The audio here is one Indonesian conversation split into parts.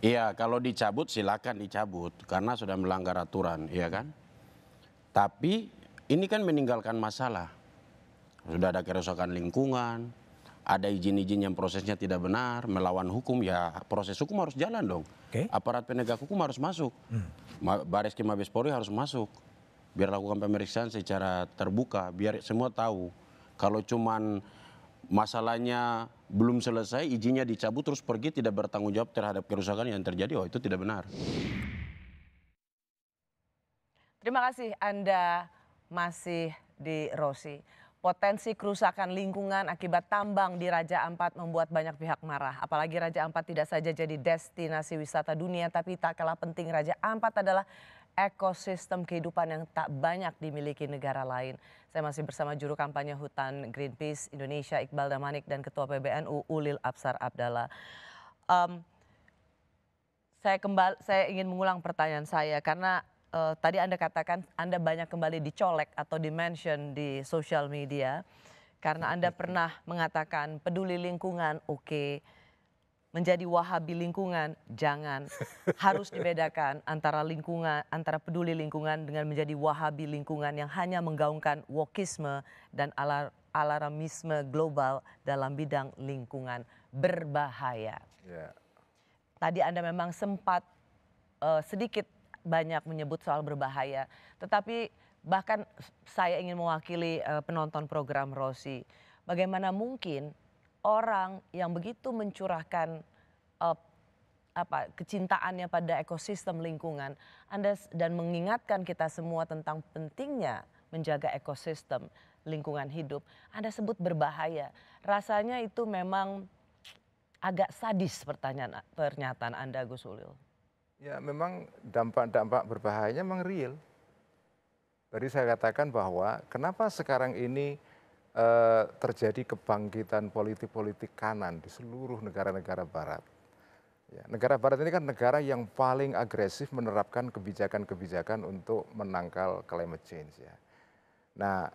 Iya, kalau dicabut silakan dicabut karena sudah melanggar aturan, iya kan? Tapi ini kan meninggalkan masalah. Sudah ada kerusakan lingkungan, ada izin-izin yang prosesnya tidak benar, melawan hukum, ya proses hukum harus jalan dong. Oke. Aparat penegak hukum harus masuk. Bareskrim Mabes Polri harus masuk. Biar lakukan pemeriksaan secara terbuka, biar semua tahu. Kalau cuman masalahnya belum selesai, izinnya dicabut terus pergi tidak bertanggung jawab terhadap kerusakan yang terjadi, oh itu tidak benar. Terima kasih Anda masih di Rosi. Potensi kerusakan lingkungan akibat tambang di Raja Ampat membuat banyak pihak marah. Apalagi Raja Ampat tidak saja jadi destinasi wisata dunia, tapi tak kalah penting Raja Ampat adalah ekosistem kehidupan yang tak banyak dimiliki negara lain. Saya masih bersama juru kampanye hutan Greenpeace Indonesia Iqbal Damanik dan Ketua PBNU Ulil Absar Abdallah. Saya ingin mengulang pertanyaan saya karena tadi Anda katakan Anda banyak kembali dicolek atau di-mention di sosial media karena Anda pernah mengatakan peduli lingkungan, oke. Menjadi wahabi lingkungan, jangan. Harus dibedakan antara lingkungan, antara peduli lingkungan dengan menjadi wahabi lingkungan yang hanya menggaungkan wokisme dan alarmisme global dalam bidang lingkungan. Berbahaya. Ya. Tadi Anda memang sempat sedikit banyak menyebut soal berbahaya. Tetapi bahkan saya ingin mewakili penonton program Rosi. Bagaimana mungkin orang yang begitu mencurahkan kecintaannya pada ekosistem lingkungan dan mengingatkan kita semua tentang pentingnya menjaga ekosistem lingkungan hidup, Anda sebut berbahaya. Rasanya itu memang agak sadis pernyataan Anda, Gus Ulil. Ya memang dampak-dampak berbahayanya memang real. Tadi saya katakan bahwa kenapa sekarang ini terjadi kebangkitan politik-politik kanan di seluruh negara-negara barat. Ya, negara barat ini kan negara yang paling agresif menerapkan kebijakan-kebijakan untuk menangkal climate change ya. Nah,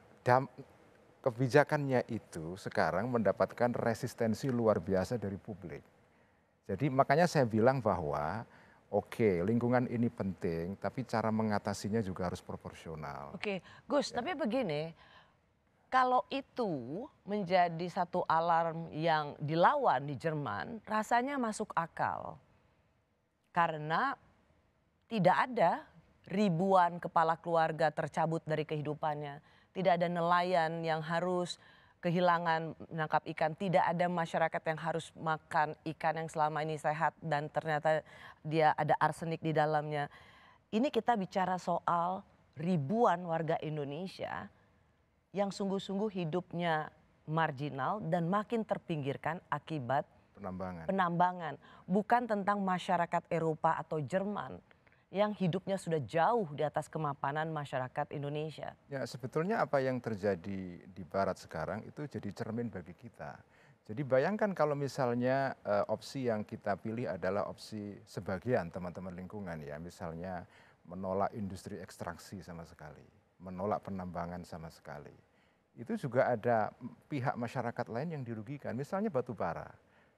kebijakannya itu sekarang mendapatkan resistensi luar biasa dari publik. Jadi makanya saya bilang bahwa oke, lingkungan ini penting, tapi cara mengatasinya juga harus proporsional. Oke, Gus, tapi begini, kalau itu menjadi satu alarm yang dilawan di Jerman, rasanya masuk akal. Karena tidak ada ribuan kepala keluarga tercabut dari kehidupannya. Tidak ada nelayan yang harus kehilangan menangkap ikan. Tidak ada masyarakat yang harus makan ikan yang selama ini sehat dan ternyata dia ada arsenik di dalamnya. Ini kita bicara soal ribuan warga Indonesia yang sungguh-sungguh hidupnya marginal dan makin terpinggirkan akibat penambangan. Bukan tentang masyarakat Eropa atau Jerman yang hidupnya sudah jauh di atas kemapanan masyarakat Indonesia. Ya sebetulnya apa yang terjadi di barat sekarang itu jadi cermin bagi kita. Jadi bayangkan kalau misalnya opsi yang kita pilih adalah opsi sebagian teman-teman lingkungan ya. Misalnya menolak industri ekstraksi sama sekali, menolak penambangan sama sekali. Itu juga ada pihak masyarakat lain yang dirugikan. Misalnya batu bara.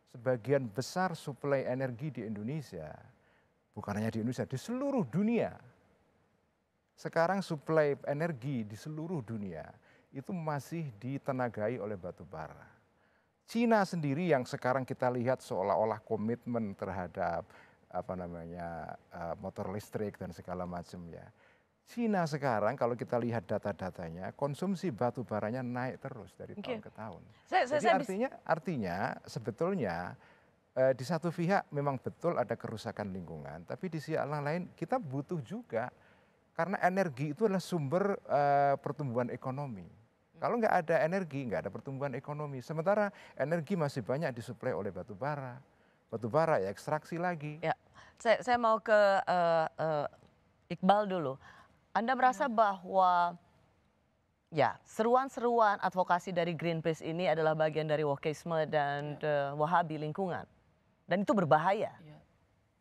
Sebagian besar suplai energi di Indonesia, bukan hanya di Indonesia, di seluruh dunia. Sekarang suplai energi di seluruh dunia itu masih ditenagai oleh batu bara. Cina sendiri yang sekarang kita lihat seolah-olah komitmen terhadap motor listrik dan segala macam ya. Cina sekarang kalau kita lihat data-datanya konsumsi batu baranya naik terus dari tahun ke tahun. Jadi artinya sebetulnya di satu pihak memang betul ada kerusakan lingkungan, tapi di sisi lain kita butuh juga karena energi itu adalah sumber pertumbuhan ekonomi. Kalau nggak ada energi, nggak ada pertumbuhan ekonomi. Sementara energi masih banyak disuplai oleh batu bara. Batu bara ya ekstraksi lagi. Ya, saya mau ke Iqbal dulu. Anda merasa bahwa ya seruan-seruan advokasi dari Greenpeace ini adalah bagian dari wokisme dan wahabi lingkungan. Dan itu berbahaya.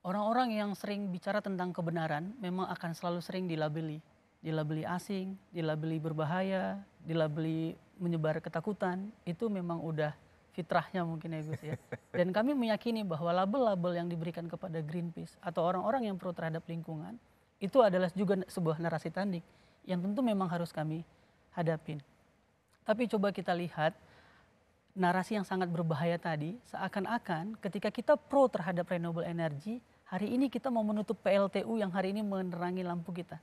Orang-orang yang sering bicara tentang kebenaran memang akan selalu sering dilabeli. Dilabeli asing, dilabeli berbahaya, dilabeli menyebar ketakutan. Itu memang udah fitrahnya mungkin ya Gus ya. Dan kami meyakini bahwa label-label yang diberikan kepada Greenpeace atau orang-orang yang pro terhadap lingkungan itu adalah juga sebuah narasi tanding yang tentu memang harus kami hadapin. Tapi coba kita lihat narasi yang sangat berbahaya tadi, seakan-akan ketika kita pro terhadap renewable energy, hari ini kita mau menutup PLTU yang hari ini menerangi lampu kita.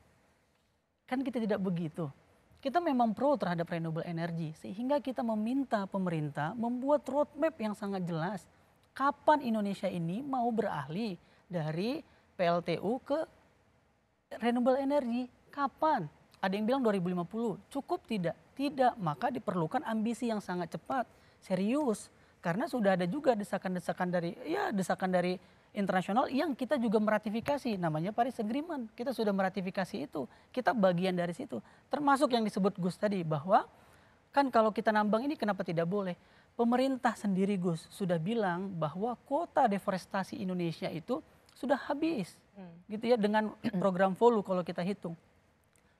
Kan kita tidak begitu. Kita memang pro terhadap renewable energy, sehingga kita meminta pemerintah membuat roadmap yang sangat jelas. Kapan Indonesia ini mau beralih dari PLTU ke renewable energy? Kapan? Ada yang bilang 2050, cukup tidak? Tidak, maka diperlukan ambisi yang sangat cepat, serius. Karena sudah ada juga desakan-desakan dari internasional yang kita juga meratifikasi, namanya Paris Agreement. Kita sudah meratifikasi itu, kita bagian dari situ. Termasuk yang disebut Gus tadi, bahwa kan kalau kita nambang ini kenapa tidak boleh? Pemerintah sendiri Gus sudah bilang bahwa kuota deforestasi Indonesia itu sudah habis. Gitu ya, dengan program Volu kalau kita hitung.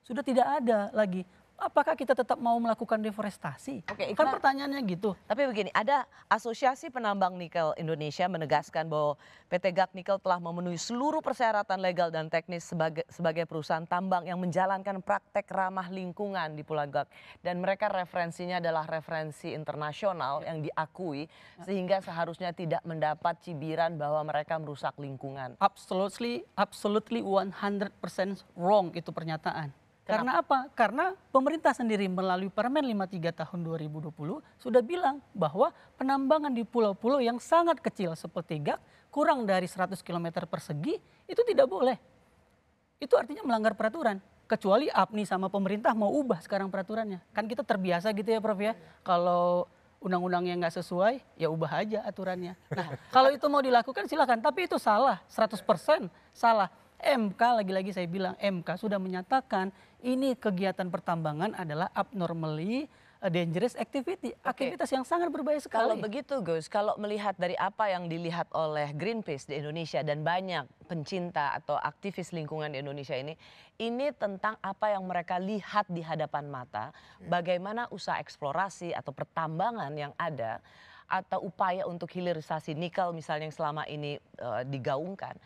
Sudah tidak ada lagi. Apakah kita tetap mau melakukan deforestasi? Oke, Kan pertanyaannya gitu. Tapi begini, ada Asosiasi Penambang Nikel Indonesia menegaskan bahwa PT GAC Nikel telah memenuhi seluruh persyaratan legal dan teknis sebagai perusahaan tambang yang menjalankan praktek ramah lingkungan di Pulau GAC. Dan mereka referensinya adalah referensi internasional yang diakui, sehingga seharusnya tidak mendapat cibiran bahwa mereka merusak lingkungan. Absolutely 100% wrong itu pernyataan. Karena apa? Karena pemerintah sendiri melalui Permen 53 tahun 2020 sudah bilang bahwa penambangan di pulau-pulau yang sangat kecil seperti GAC kurang dari 100 km persegi itu tidak boleh. Itu artinya melanggar peraturan. Kecuali APNI sama pemerintah mau ubah sekarang peraturannya. Kan kita terbiasa gitu ya Prof ya. Kalau undang-undangnya nggak sesuai ya ubah aja aturannya. Nah kalau itu mau dilakukan silakan. Tapi itu salah, 100% salah. MK lagi-lagi saya bilang MK sudah menyatakan ini kegiatan pertambangan adalah abnormally dangerous activity, aktivitas yang sangat berbahaya sekali. Kalau begitu Gus, kalau melihat dari apa yang dilihat oleh Greenpeace di Indonesia dan banyak pencinta atau aktivis lingkungan di Indonesia ini tentang apa yang mereka lihat di hadapan mata, bagaimana usaha eksplorasi atau pertambangan yang ada atau upaya untuk hilirisasi nikel misalnya yang selama ini digaungkan.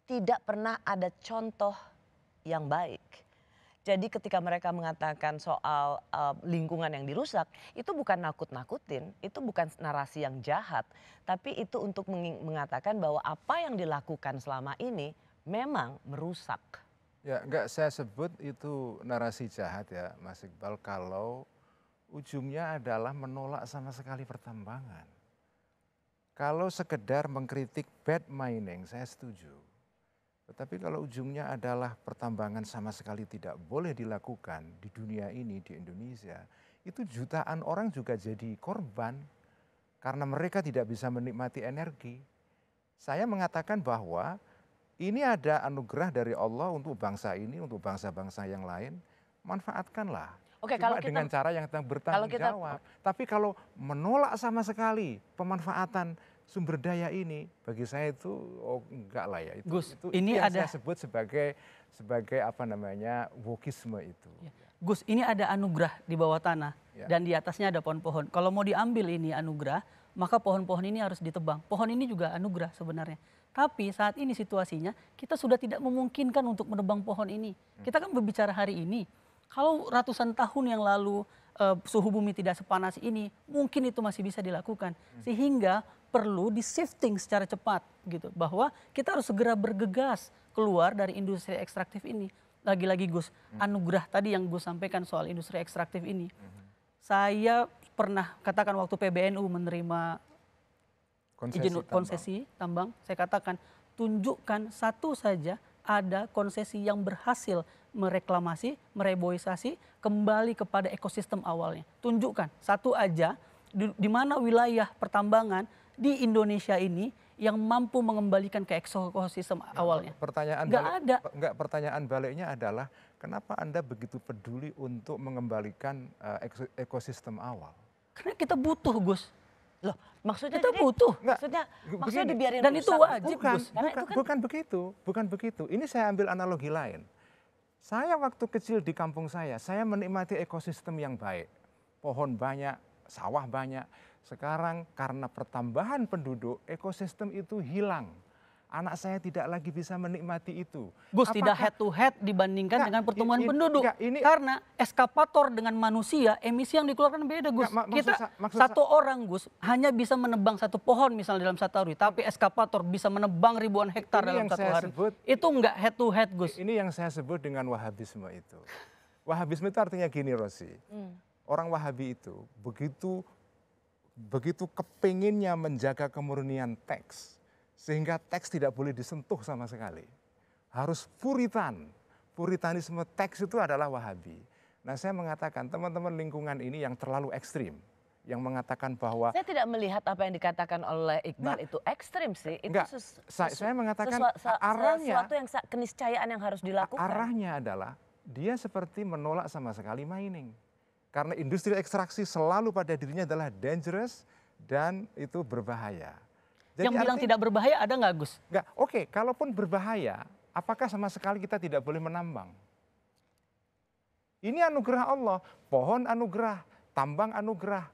Tidak pernah ada contoh yang baik. Jadi ketika mereka mengatakan soal lingkungan yang dirusak, itu bukan nakut-nakutin, itu bukan narasi yang jahat. Tapi itu untuk mengatakan bahwa apa yang dilakukan selama ini memang merusak. Ya enggak saya sebut itu narasi jahat ya Mas Iqbal kalau ujungnya adalah menolak sama sekali pertambangan. Kalau sekedar mengkritik bad mining saya setuju. Tetapi kalau ujungnya adalah pertambangan sama sekali tidak boleh dilakukan di dunia ini, di Indonesia, itu jutaan orang juga jadi korban karena mereka tidak bisa menikmati energi. Saya mengatakan bahwa ini ada anugerah dari Allah untuk bangsa ini, untuk bangsa-bangsa yang lain, manfaatkanlah. Oke, cuma dengan cara yang bertanggung jawab. Tapi kalau menolak sama sekali pemanfaatan sumber daya ini, bagi saya itu enggak lah ya. Gus, itu ini yang ada saya sebut sebagai apa namanya wokisme itu. Ya. Gus, ini ada anugerah di bawah tanah dan di atasnya ada pohon-pohon. Kalau mau diambil ini anugerah, maka pohon-pohon ini harus ditebang. Pohon ini juga anugerah sebenarnya. Tapi saat ini situasinya kita sudah tidak memungkinkan untuk menebang pohon ini. Kita kan berbicara hari ini. Kalau ratusan tahun yang lalu suhu bumi tidak sepanas ini, mungkin itu masih bisa dilakukan. Sehingga perlu di-shifting secara cepat gitu. Bahwa kita harus segera bergegas keluar dari industri ekstraktif ini. Lagi-lagi Gus, anugerah tadi yang Gus sampaikan soal industri ekstraktif ini. Saya pernah katakan waktu PBNU menerima izin konsesi tambang, saya katakan tunjukkan satu saja ada konsesi yang berhasil mereklamasi, mereboisasi kembali kepada ekosistem awalnya. Tunjukkan satu aja di mana wilayah pertambangan di Indonesia ini yang mampu mengembalikan ke ekosistem awalnya. Pertanyaan baliknya adalah kenapa Anda begitu peduli untuk mengembalikan ekosistem awal? Karena kita butuh, Gus. Loh, maksudnya kita butuh. Maksudnya dibiarin dan itu wajib, Gus. Bukan begitu. Ini saya ambil analogi lain. Saya waktu kecil di kampung saya menikmati ekosistem yang baik. Pohon banyak, sawah banyak. Sekarang karena pertambahan penduduk, ekosistem itu hilang. Anak saya tidak lagi bisa menikmati itu. Gus, tidak head to head dibandingkan dengan pertumbuhan penduduk. Karena eskapator dengan manusia, emisi yang dikeluarkan beda, Gus. Satu orang, Gus, hanya bisa menebang satu pohon misalnya dalam satu hari. Tapi eskapator bisa menebang ribuan hektar dalam satu hari. Itu enggak head to head, Gus. Ini yang saya sebut dengan Wahabisme itu. Wahabisme itu artinya gini, Rosi. Orang Wahabi itu begitu kepinginnya menjaga kemurnian teks. Sehingga teks tidak boleh disentuh sama sekali. Harus puritan. Puritanisme teks itu adalah Wahabi. Nah, saya mengatakan teman-teman lingkungan ini yang terlalu ekstrim. Yang mengatakan bahwa... Saya tidak melihat apa yang dikatakan oleh Iqbal itu ekstrim sih. Itu saya mengatakan arahnya... Sesuatu yang keniscayaan yang harus dilakukan. Arahnya adalah dia seperti menolak sama sekali mining. Karena industri ekstraksi selalu pada dirinya adalah dangerous dan itu berbahaya. Jadi yang bilang tidak berbahaya ada nggak, Gus? Nggak, oke. Kalaupun berbahaya, apakah sama sekali kita tidak boleh menambang? Ini anugerah Allah. Pohon anugerah, tambang anugerah.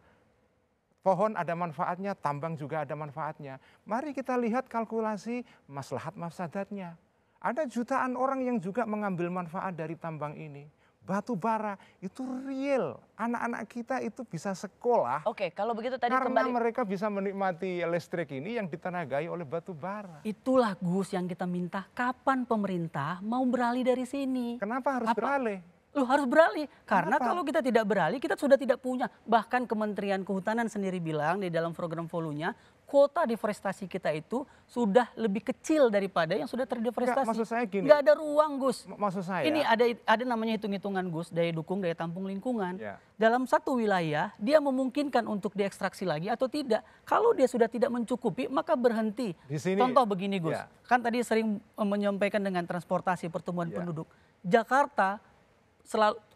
Pohon ada manfaatnya, tambang juga ada manfaatnya. Mari kita lihat kalkulasi maslahat mafsadatnya. Ada jutaan orang yang juga mengambil manfaat dari tambang ini. Batu bara itu real. Anak-anak kita itu bisa sekolah. Oke, kalau begitu tadi karena mereka bisa menikmati listrik ini yang ditenagai oleh batu bara. Itulah, Gus, yang kita minta. Kapan pemerintah mau beralih dari sini? Kenapa harus beralih? Lu harus beralih. Karena kalau kita tidak beralih, kita sudah tidak punya. Bahkan Kementerian Kehutanan sendiri bilang di dalam program volunya, kuota deforestasi kita itu sudah lebih kecil daripada yang sudah terdeforestasi. Nggak, maksud saya gini. Nggak ada ruang, Gus. Maksud saya. Ini ada namanya hitung-hitungan, Gus, daya dukung, daya tampung lingkungan. Ya. Dalam satu wilayah, dia memungkinkan untuk diekstraksi lagi atau tidak. Kalau dia sudah tidak mencukupi, maka berhenti. Di sini, contoh begini, Gus. Ya. Kan tadi sering menyampaikan dengan transportasi pertumbuhan penduduk. Jakarta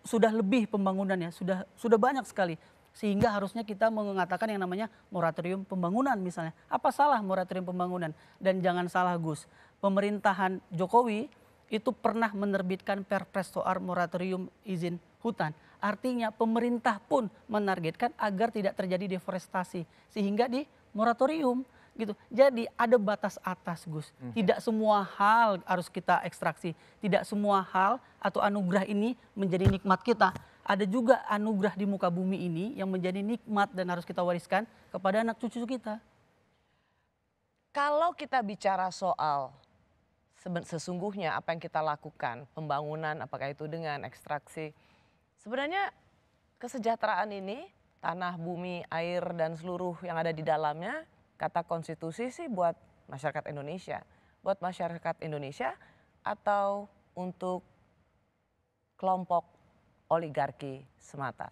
sudah lebih pembangunannya, sudah banyak sekali. Sehingga harusnya kita mengatakan yang namanya moratorium pembangunan misalnya. Apa salah moratorium pembangunan? Dan jangan salah, Gus, pemerintahan Jokowi itu pernah menerbitkan perpres soal moratorium izin hutan. Artinya pemerintah pun menargetkan agar tidak terjadi deforestasi. Sehingga di moratorium gitu. Jadi ada batas atas, Gus. Tidak semua hal harus kita ekstraksi. Tidak semua hal atau anugerah ini menjadi nikmat kita. Ada juga anugerah di muka bumi ini yang menjadi nikmat dan harus kita wariskan kepada anak cucu kita. Kalau kita bicara soal sesungguhnya apa yang kita lakukan, pembangunan apakah itu dengan ekstraksi. Sebenarnya kesejahteraan ini, tanah, bumi, air dan seluruh yang ada di dalamnya, kata konstitusi sih buat masyarakat Indonesia. Buat masyarakat Indonesia atau untuk kelompok oligarki semata.